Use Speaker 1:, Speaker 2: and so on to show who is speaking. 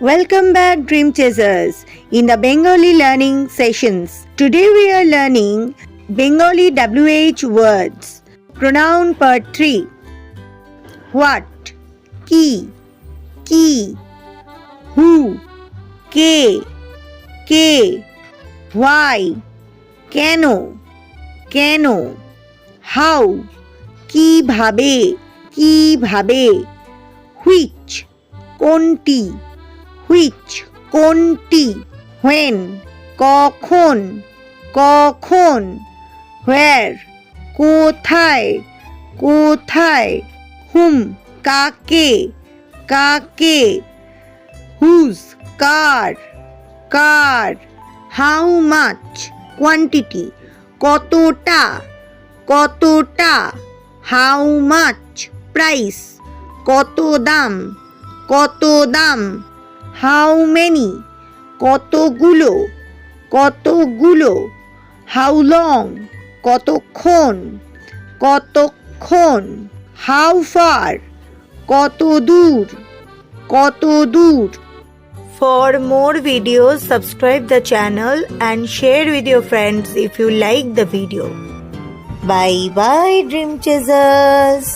Speaker 1: Welcome back, Dream Chasers, in the Bengali learning sessions. Today we are learning Bengali WH words. Pronoun part 3. What, ki, who, ke, why, কেন, how, কিভাবে, which, কোনটি, when, কখন, where, কোথায়, whom, কাকে, whose, car, how much, quantity, কতটা, how much, price, কত দাম, how many, কতগুলো, how long, কতক্ষণ, how far, কত দূর. For more videos, subscribe the channel and share with your friends if you like the video. Bye bye, Dream Chasers.